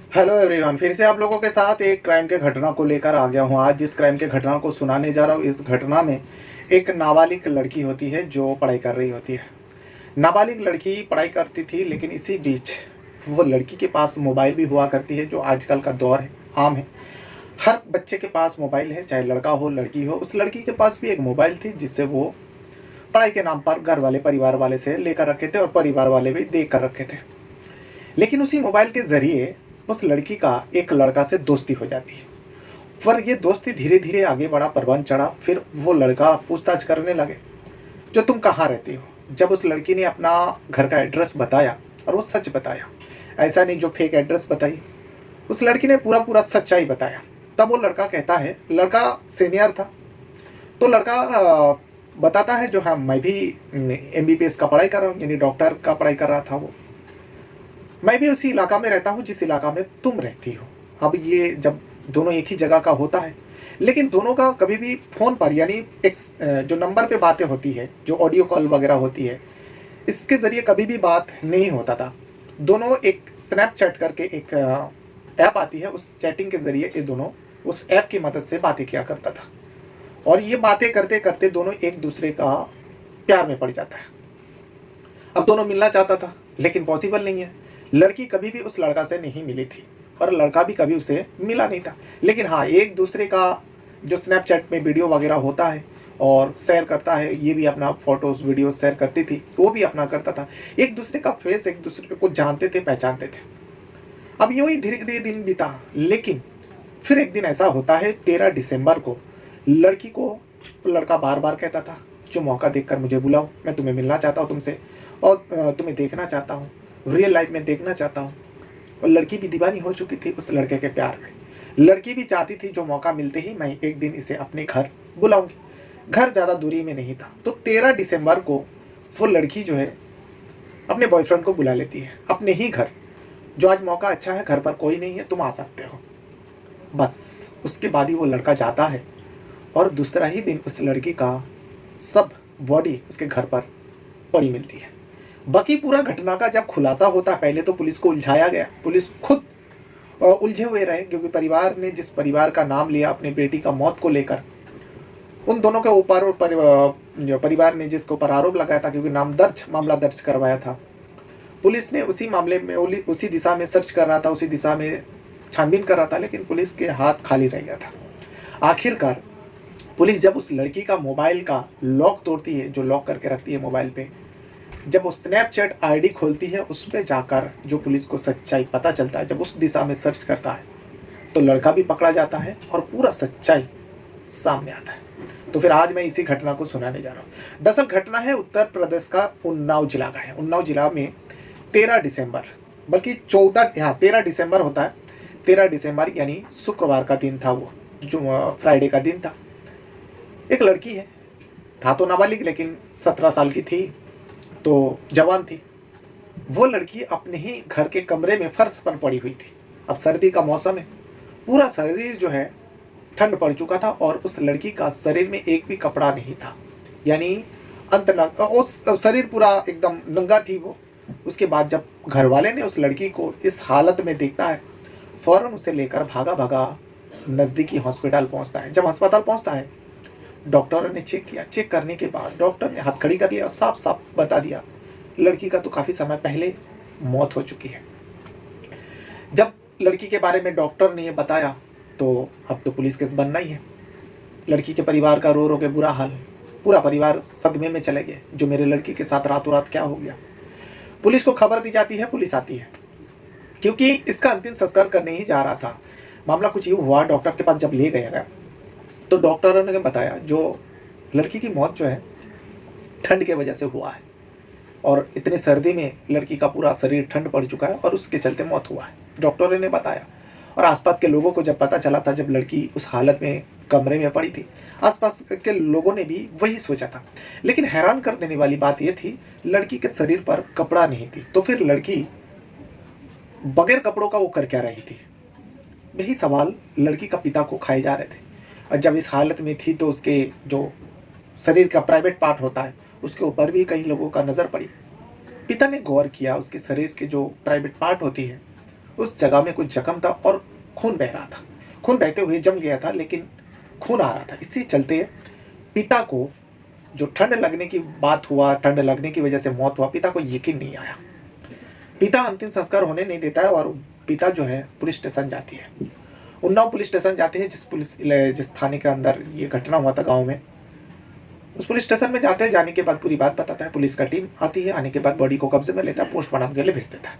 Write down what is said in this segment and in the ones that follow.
Hello everyone, फिर से आप लोगों के साथ एक क्राइम के घटना को लेकर आ गया हूँ। आज जिस क्राइम के घटना को सुनाने जा रहा हूँ, इस घटना में एक नाबालिग लड़की होती है जो पढ़ाई कर रही होती है। नाबालिग लड़की पढ़ाई करती थी, लेकिन इसी बीच वो लड़की के पास मोबाइल भी हुआ करती है, जो आजकल का दौर है, आम है। हर बच्चे के पास मोबाइल है, चाहे लड़का हो लड़की हो। उस लड़की के पास भी एक मोबाइल थी, जिससे वो पढ़ाई के नाम पर घर वाले परिवार वाले से लेकर रखे थे और परिवार वाले भी देख कर रखे थे। लेकिन उसी मोबाइल के ज़रिए उस लड़की का एक लड़का से दोस्ती हो जाती है। पर ये दोस्ती धीरे धीरे आगे बढ़ा, परवान चढ़ा। फिर वो लड़का पूछताछ करने लगे, जो तुम कहाँ रहती हो। जब उस लड़की ने अपना घर का एड्रेस बताया, और वो सच बताया, ऐसा नहीं जो फेक एड्रेस बताई, उस लड़की ने पूरा पूरा सच्चाई बताया। तब वो लड़का कहता है, लड़का सीनियर था, तो लड़का बताता है, जो हाँ मैं भी MBBS का पढ़ाई कर रहा हूँ, यानी डॉक्टर का पढ़ाई कर रहा था वो। मैं भी उसी इलाका में रहता हूँ जिस इलाका में तुम रहती हो। अब ये जब दोनों एक ही जगह का होता है, लेकिन दोनों का कभी भी फ़ोन पर, यानी एक जो नंबर पे बातें होती है, जो ऑडियो कॉल वगैरह होती है, इसके ज़रिए कभी भी बात नहीं होता था। दोनों एक स्नैपचैट करके एक ऐप आती है, उस चैटिंग के ज़रिए ये दोनों उस ऐप की मदद से बातें किया करता था। और ये बातें करते करते दोनों एक दूसरे का प्यार में पड़ जाता है। अब दोनों मिलना चाहता था, लेकिन पॉसिबल नहीं है। लड़की कभी भी उस लड़का से नहीं मिली थी, और लड़का भी कभी उसे मिला नहीं था। लेकिन हाँ, एक दूसरे का जो स्नैपचैट में वीडियो वगैरह होता है और शेयर करता है, ये भी अपना फ़ोटोज़ वीडियो शेयर करती थी, वो भी अपना करता था। एक दूसरे का फेस एक दूसरे को जानते थे, पहचानते थे। अब यूँ ही धीरे धीरे दिन बीता, लेकिन फिर एक दिन ऐसा होता है, 13 दिसंबर को लड़की को लड़का बार बार कहता था, जो मौका देखकर मुझे बुलाओ, मैं तुम्हें मिलना चाहता हूँ तुमसे, और तुम्हें देखना चाहता हूँ, रियल लाइफ में देखना चाहता हूँ। और लड़की भी दीवानी हो चुकी थी उस लड़के के प्यार में। लड़की भी चाहती थी, जो मौका मिलते ही मैं एक दिन इसे अपने घर बुलाऊंगी। घर ज़्यादा दूरी में नहीं था, तो 13 दिसंबर को वो लड़की जो है अपने बॉयफ्रेंड को बुला लेती है अपने ही घर, जो आज मौका अच्छा है, घर पर कोई नहीं है, तुम आ सकते हो। बस उसके बाद ही वो लड़का जाता है, और दूसरा ही दिन उस लड़की का सब बॉडी उसके घर पर पड़ी मिलती है। बाकी पूरा घटना का जब खुलासा होता है, पहले तो पुलिस को उलझाया गया, पुलिस खुद उलझे हुए रहे, क्योंकि परिवार ने जिस परिवार का नाम लिया अपनी बेटी का मौत को लेकर, उन दोनों के ऊपर, और जो परिवार ने जिसके ऊपर आरोप लगाया था, क्योंकि मामला दर्ज करवाया था, पुलिस ने उसी मामले में उसी दिशा में सर्च कर रहा था, उसी दिशा में छानबीन कर रहा था, लेकिन पुलिस के हाथ खाली रह गया था। आखिरकार पुलिस जब उस लड़की का मोबाइल का लॉक तोड़ती है, जो लॉक करके रखती है मोबाइल पे, जब वो स्नैपचैट आईडी खोलती है, उस पर जाकर जो पुलिस को सच्चाई पता चलता है, जब उस दिशा में सर्च करता है, तो लड़का भी पकड़ा जाता है और पूरा सच्चाई सामने आता है। तो फिर आज मैं इसी घटना को सुनाने जा रहा हूँ। दरअसल घटना है उत्तर प्रदेश का उन्नाव जिला का है। उन्नाव जिला में 13 दिसंबर, बल्कि 14, यहाँ 13 दिसंबर होता है। 13 दिसंबर यानी शुक्रवार का दिन था, वो जो फ्राइडे का दिन था। एक लड़की है, था तो नाबालिग, लेकिन 17 साल की थी, तो जवान थी। वो लड़की अपने ही घर के कमरे में फर्श पर पड़ी हुई थी। अब सर्दी का मौसम है, पूरा शरीर जो है ठंड पड़ चुका था, और उस लड़की का शरीर में एक भी कपड़ा नहीं था, यानी उस शरीर पूरा एकदम नंगा थी वो। उसके बाद जब घर वाले ने उस लड़की को इस हालत में देखता है, फौरन उसे लेकर भागा भागा नज़दीकी हॉस्पिटल पहुंचता है। जब अस्पताल पहुंचता है, डॉक्टरों ने चेक किया। चेक करने के बाद डॉक्टर ने हाथ खड़ी कर लिया और साफ साफ बता दिया, लड़की का तो काफ़ी समय पहले मौत हो चुकी है। जब लड़की के बारे में डॉक्टर ने ये बताया, तो अब तो पुलिस केस बनना ही है। लड़की के परिवार का रो रो के बुरा हाल, पूरा परिवार सदमे में चले गए, जो मेरे लड़की के साथ रातों रात क्या हो गया। पुलिस को खबर दी जाती है, पुलिस आती है, क्योंकि इसका अंतिम संस्कार करने ही जा रहा था। मामला कुछ यूँ हुआ, डॉक्टर के पास जब ले गए, तो डॉक्टरों ने बताया, जो लड़की की मौत जो है ठंड के वजह से हुआ है, और इतने सर्दी में लड़की का पूरा शरीर ठंड पड़ चुका है, और उसके चलते मौत हुआ है, डॉक्टरों ने बताया। और आसपास के लोगों को जब पता चला था, जब लड़की उस हालत में कमरे में पड़ी थी, आसपास के लोगों ने भी वही सोचा था। लेकिन हैरान कर देने वाली बात यह थी, लड़की के शरीर पर कपड़ा नहीं थी, तो फिर लड़की बगैर कपड़ों का वो कर क्या रही थी? यही सवाल लड़की का पिता को खाए जा रहे थे। और जब इस हालत में थी, तो उसके जो शरीर का प्राइवेट पार्ट होता है, उसके ऊपर भी कई लोगों का नज़र पड़ी। पिता ने गौर किया, उसके शरीर के जो प्राइवेट पार्ट होती है, उस जगह में कुछ जख्म था और खून बह रहा था। खून बहते हुए जम गया था, लेकिन खून आ रहा था। इसी चलते पिता को जो ठंड लगने की बात हुआ, ठंड लगने की वजह से मौत हुआ, पिता को यकीन नहीं आया। पिता अंतिम संस्कार होने नहीं देता है और पिता जो है पुलिस स्टेशन जाती है। उन्नाव पुलिस स्टेशन जाते हैं, जिस थाने के अंदर ये घटना हुआ था गांव में। उस पुलिस स्टेशन में जाते हैं, जाने के बाद पूरी बात बताता है। पुलिस का टीम आती है, आने के बाद बॉडी को कब्जे में लेता है, पोस्टमार्टम के लिए भेज देता है।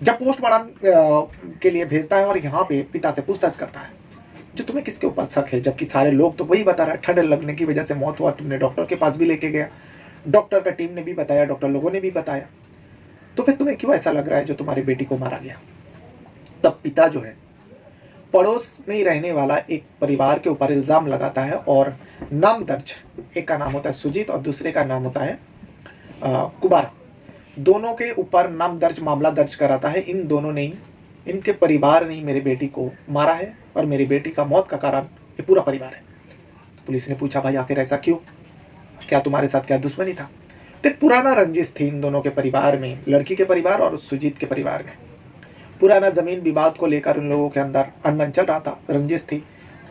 जब पोस्टमार्टम के लिए भेजता है और यहाँ पे पिता से पूछताछ करता है, जो तुम्हें किसके ऊपर शक है, जबकि सारे लोग तो वही बता रहा है ठंड लगने की वजह से मौत हुआ, तुमने डॉक्टर के पास भी लेके गया, डॉक्टर का टीम ने भी बताया, डॉक्टर लोगों ने भी बताया, तो फिर तुम्हें क्यों ऐसा लग रहा है जो तुम्हारी बेटी को मारा गया? तब पिता जो है पड़ोस में ही रहने वाला एक परिवार के ऊपर इल्जाम लगाता है और नाम दर्ज, एक का नाम होता है सुजीत और दूसरे का नाम होता है कुबारा, दोनों के ऊपर नाम दर्ज मामला दर्ज कराता है। इन दोनों ने, इनके परिवार ने मेरी बेटी को मारा है और मेरी बेटी का मौत का कारण ये पूरा परिवार है। पुलिस ने पूछा, भाई आखिर ऐसा क्यों, क्या तुम्हारे साथ क्या दुश्मनी था? तो एक पुराना रंजिश थी इन दोनों के परिवार में, लड़की के परिवार और सुजीत के परिवार में। पुराना जमीन विवाद को लेकर उन लोगों के अंदर अनबन चल रहा था, रंजिश थी,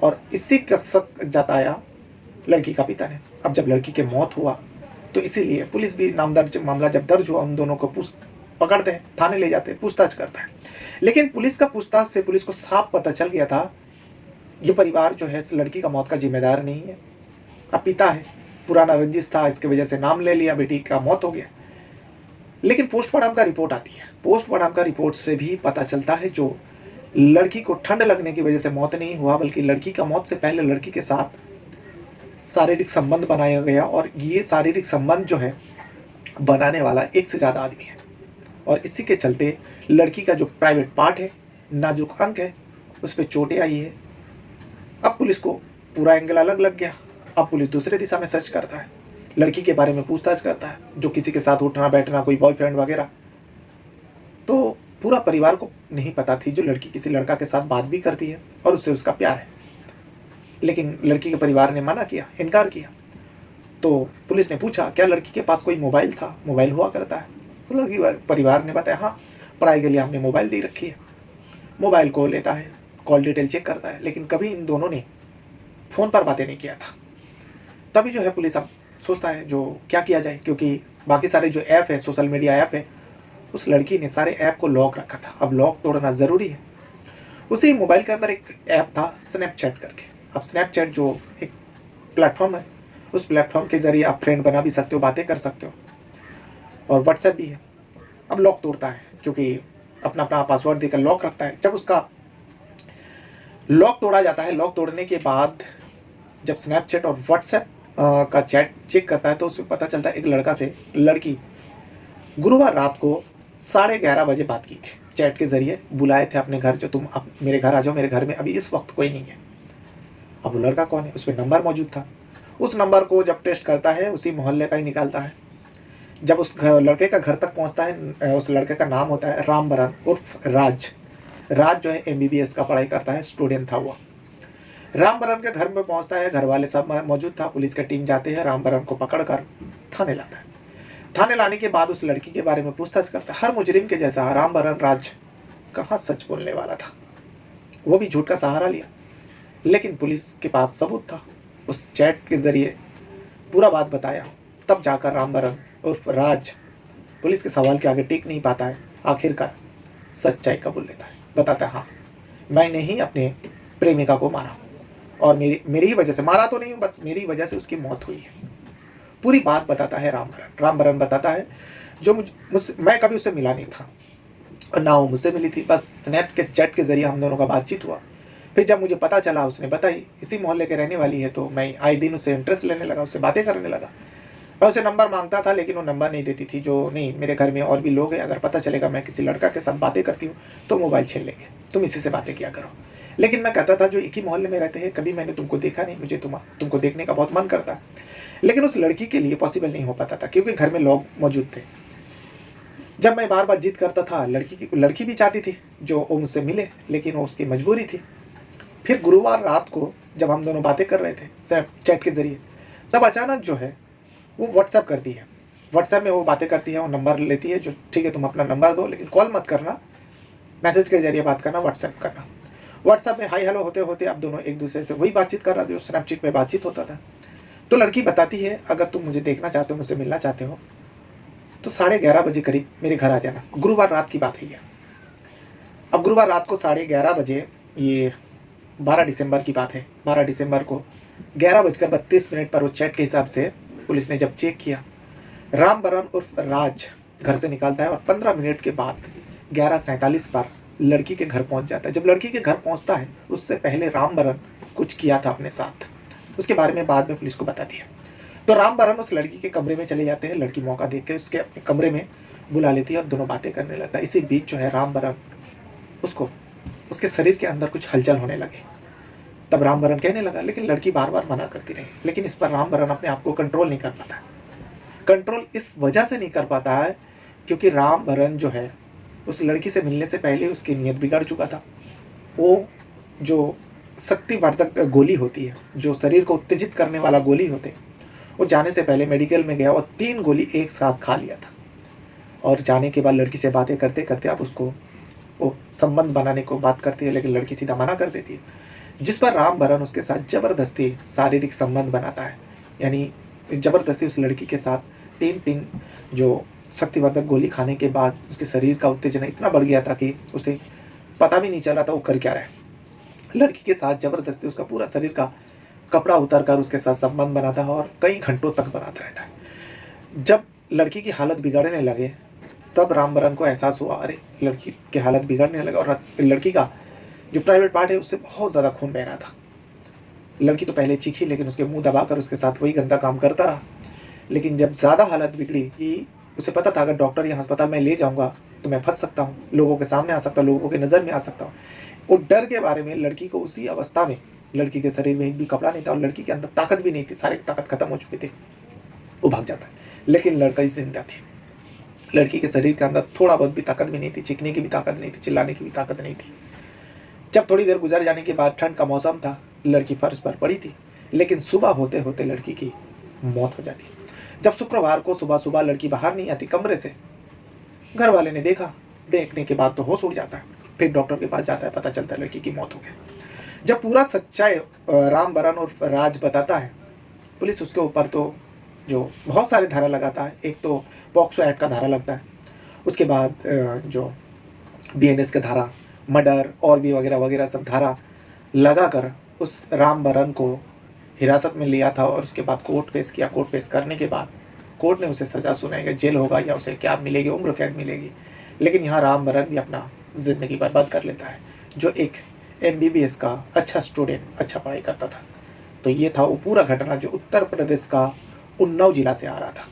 और इसी का शक जताया लड़की का पिता ने। अब जब लड़की की मौत हुआ तो इसीलिए पुलिस भी नाम दर्ज मामला जब दर्ज हुआ, उन दोनों को पकड़ते हैं, थाने ले जाते हैं, पूछताछ करता है। लेकिन पुलिस का पूछताछ से पुलिस को साफ पता चल गया था ये परिवार जो है इस लड़की का मौत का जिम्मेदार नहीं है। अब पिता है, पुराना रंजिश था, इसकी वजह से नाम ले लिया, बेटी का मौत हो गया। लेकिन पोस्टमार्टम का रिपोर्ट आती है, पोस्टमार्टम का रिपोर्ट से भी पता चलता है जो लड़की को ठंड लगने की वजह से मौत नहीं हुआ, बल्कि लड़की का मौत से पहले लड़की के साथ शारीरिक संबंध बनाया गया, और ये शारीरिक संबंध जो है बनाने वाला एक से ज़्यादा आदमी है, और इसी के चलते लड़की का जो प्राइवेट पार्ट है, नाजुक अंग है, उस पर चोटें आई है। अब पुलिस को पूरा एंगल अलग लग गया। अब पुलिस दूसरे दिशा में सर्च करता है, लड़की के बारे में पूछताछ करता है, जो किसी के साथ उठना बैठना, कोई बॉयफ्रेंड वगैरह। तो पूरा परिवार को नहीं पता थी जो लड़की किसी लड़का के साथ बात भी करती है और उससे उसका प्यार है। लेकिन लड़की के परिवार ने मना किया, इनकार किया। तो पुलिस ने पूछा, क्या लड़की के पास कोई मोबाइल था, मोबाइल हुआ करता है? तो लड़की परिवार ने बताया, हाँ, पढ़ाई के लिए हमने मोबाइल दे रखी है। मोबाइल को लेता है, कॉल डिटेल चेक करता है, लेकिन कभी इन दोनों ने फ़ोन पर बातें नहीं किया था। तभी जो है पुलिस अब सोचता है जो क्या किया जाए, क्योंकि बाकी सारे जो ऐप है, सोशल मीडिया ऐप है, उस लड़की ने सारे ऐप को लॉक रखा था। अब लॉक तोड़ना ज़रूरी है। उसी मोबाइल के अंदर एक ऐप था स्नैपचैट करके। अब स्नैपचैट जो एक प्लेटफॉर्म है, उस प्लेटफॉर्म के ज़रिए आप फ्रेंड बना भी सकते हो, बातें कर सकते हो, और व्हाट्सएप भी है। अब लॉक तोड़ता है, क्योंकि अपना अपना पासवर्ड देकर लॉक रखता है। जब उसका लॉक तोड़ा जाता है, लॉक तोड़ने के बाद जब स्नैपचैट और व्हाट्सएप का चैट चेक करता है, तो उसमें पता चलता है एक लड़का से लड़की गुरुवार रात को 11:30 बजे बात की थी, चैट के ज़रिए बुलाए थे अपने घर, जो तुम अब मेरे घर आ जाओ, मेरे घर में अभी इस वक्त कोई नहीं है। अब वो लड़का कौन है, उस पर नंबर मौजूद था। उस नंबर को जब टेस्ट करता है, उसी मोहल्ले का ही निकालता है। जब उस लड़के का घर तक पहुंचता है, उस लड़के का नाम होता है रामबरन उर्फ राज। राज जो है MBBS का पढ़ाई करता है, स्टूडेंट था वो। रामबरन के घर में पहुंचता है, घर वाले सब मौजूद था, पुलिस की टीम जाते हैं, रामबरन को पकड़कर थाने लाता है। थाने लाने के बाद उस लड़की के बारे में पूछताछ करता है। हर मुजरिम के जैसा रामबरन राज कहाँ सच बोलने वाला था, वो भी झूठ का सहारा लिया। लेकिन पुलिस के पास सबूत था, उस चैट के जरिए पूरा बात बताया। तब जाकर रामबरन उर्फ राज पुलिस के सवाल के आगे टिक नहीं पाता है, आखिरकार सच्चाई कबूल लेता है। बताता है, हाँ, मैंने ही अपने प्रेमिका को मारा, और मेरी ही वजह से मारा, तो नहीं, बस मेरी वजह से उसकी मौत हुई है। पूरी बात बताता है रामबरन। रामबरन बताता है जो मैं कभी उससे मिला नहीं था, और ना वो मुझसे मिली थी, बस स्नैप के चैट के जरिए हम दोनों का बातचीत हुआ। फिर जब मुझे पता चला उसने बताई इसी मोहल्ले के रहने वाली है, तो मैं आए दिन उससे इंटरेस्ट लेने लगा, उससे बातें करने लगा। मैं उसे नंबर मांगता था, लेकिन वो नंबर नहीं देती थी। जो नहीं, मेरे घर में और भी लोग हैं, अगर पता चलेगा मैं किसी लड़का के साथ बातें करती हूँ तो मोबाइल छीन लेंगे, तुम इसी से बातें किया करो। लेकिन मैं कहता था जो एक ही मोहल्ले में रहते हैं, कभी मैंने तुमको देखा नहीं, मुझे तुमको देखने का बहुत मन करता। लेकिन उस लड़की के लिए पॉसिबल नहीं हो पाता था, क्योंकि घर में लोग मौजूद थे। जब मैं बार बार जिद करता था, लड़की भी चाहती थी जो वो मुझसे मिले, लेकिन वो उसकी मजबूरी थी। फिर गुरुवार रात को जब हम दोनों बातें कर रहे थे चैट के जरिए, तब अचानक जो है वो व्हाट्सएप करती है। व्हाट्सएप में वो बातें करती है, वो नंबर लेती है, जो ठीक है तुम अपना नंबर दो, लेकिन कॉल मत करना, मैसेज के जरिए बात करना, व्हाट्सएप करना। व्हाट्सएप में हाई हेलो होते होते अब दोनों एक दूसरे से वही बातचीत कर रहा जो स्नैपचैट में बातचीत होता था। तो लड़की बताती है, अगर तुम मुझे देखना चाहते हो, मुझसे मिलना चाहते हो, तो 11:30 बजे करीब मेरे घर आ जाना। गुरुवार रात की बात है ये। अब गुरुवार रात को 11:30 बजे, ये 12 दिसंबर की बात है, 12 दिसंबर को 11:32 पर वो चैट के हिसाब से पुलिस ने जब चेक किया, रामबरन उर्फ राज घर से निकलता है और 15 मिनट के बाद 11:47 पर लड़की के घर पहुंच जाता है। जब लड़की के घर पहुंचता है, उससे पहले रामबरन कुछ किया था अपने साथ, उसके बारे में बाद में पुलिस को बता दिया। तो रामबरन उस लड़की के कमरे में चले जाते हैं। लड़की मौका देख के उसके अपने कमरे में बुला लेती है और दोनों बातें करने लगता है। इसी बीच जो है रामबरन उसको उसके शरीर के अंदर कुछ हलचल होने लगे। तब रामबरन कहने लगा, लेकिन लड़की बार बार मना करती रही। लेकिन इस पर रामबरन अपने आप को कंट्रोल नहीं कर पाता। कंट्रोल इस वजह से नहीं कर पाता है क्योंकि रामबरन जो है उस लड़की से मिलने से पहले उसकी नीयत बिगड़ चुका था। वो जो शक्तिवर्धक गोली होती है, जो शरीर को उत्तेजित करने वाला गोली होते, वो जाने से पहले मेडिकल में गया और 3 गोली एक साथ खा लिया था। और जाने के बाद लड़की से बातें करते करते आप उसको वो संबंध बनाने को बात करती है, लेकिन लड़की सीधा मना कर देती है, जिस पर रामबरन उसके साथ जबरदस्ती शारीरिक संबंध बनाता है। यानी जबरदस्ती उस लड़की के साथ 3 जो शक्तिवर्धक गोली खाने के बाद उसके शरीर का उत्तेजना इतना बढ़ गया था कि उसे पता भी नहीं चल रहा था वो कर क्या रहा है। लड़की के साथ जबरदस्ती उसका पूरा शरीर का कपड़ा उतार कर उसके साथ संबंध बनाता है और कई घंटों तक बनाता रहता है। जब लड़की की हालत बिगड़ने लगे तब रामबरन को एहसास हुआ, अरे लड़की की हालत बिगड़ने लगा और लड़की का जो प्राइवेट पार्ट है उससे बहुत ज़्यादा खून बह रहा था। लड़की तो पहले चीखी, लेकिन उसके मुंह दबाकर उसके साथ वही गंदा काम करता रहा। लेकिन जब ज़्यादा हालत बिगड़ी कि उसे पता था अगर डॉक्टर या अस्पताल में ले जाऊंगा तो मैं फंस सकता हूँ, लोगों के सामने आ सकता हूँ, लोगों की नज़र में आ सकता हूँ। वो डर के बारे में लड़की को उसी अवस्था में, लड़की के शरीर में एक भी कपड़ा नहीं था और लड़की के अंदर ताकत भी नहीं थी, सारी ताकत खत्म हो चुकी थी, वो भाग जाता है। लेकिन लड़का ही जिंदा थी। लड़की के शरीर के अंदर थोड़ा बहुत भी ताकत भी नहीं थी, चीखने की भी ताकत नहीं थी, चिल्लाने की भी ताकत नहीं थी। जब थोड़ी देर गुजर जाने के बाद, ठंड का मौसम था, लड़की फर्श पर पड़ी थी, लेकिन सुबह होते होते लड़की की मौत हो जाती। जब शुक्रवार को सुबह सुबह लड़की बाहर नहीं आती कमरे से, घर वाले ने देखा, देखने के बाद तो होश उड़ जाता है। फिर डॉक्टर के पास जाता है, पता चलता है लड़की की मौत हो गई। जब पूरा सच्चाई रामबरन और राज बताता है, पुलिस उसके ऊपर तो जो बहुत सारे धारा लगाता है। एक तो पॉक्सो एक्ट का धारा लगता है, उसके बाद जो BNS का धारा, मर्डर और भी वगैरह वगैरह सब धारा लगाकर उस रामबरन को हिरासत में लिया था और उसके बाद कोर्ट पेश किया। कोर्ट पेश करने के बाद कोर्ट ने उसे सज़ा सुनाएगा, जेल होगा या उसे क्या मिलेगी, उम्र कैद मिलेगी। लेकिन यहाँ रामबरन भी अपना ज़िंदगी बर्बाद कर लेता है, जो एक MBBS का अच्छा स्टूडेंट, अच्छा पढ़ाई करता था। तो ये था वो पूरा घटना जो उत्तर प्रदेश का उन्नाव जिला से आ रहा था।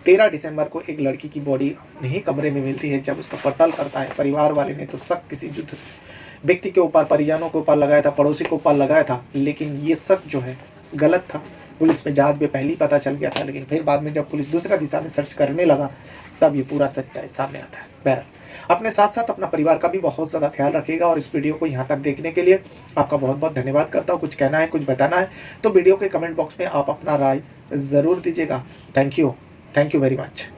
13 दिसंबर को एक लड़की की बॉडी अपने ही कमरे में मिलती है। जब उसका पड़ताल करता है परिवार वाले ने तो शक किसी युद्ध व्यक्ति के ऊपर, परिजनों के ऊपर लगाया था, पड़ोसी के ऊपर लगाया था, लेकिन ये शक जो है गलत था। पुलिस में जांच में पहले ही पता चल गया था, लेकिन फिर बाद में जब पुलिस दूसरा दिशा में सर्च करने लगा तब ये पूरा सच्चाई सामने आता है। बहरहाल अपने साथ साथ अपना परिवार का भी बहुत ज़्यादा ख्याल रखिएगा और इस वीडियो को यहाँ तक देखने के लिए आपका बहुत बहुत धन्यवाद करता हूँ। कुछ कहना है, कुछ बताना है तो वीडियो के कमेंट बॉक्स में आप अपना राय ज़रूर दीजिएगा। Thank you very much.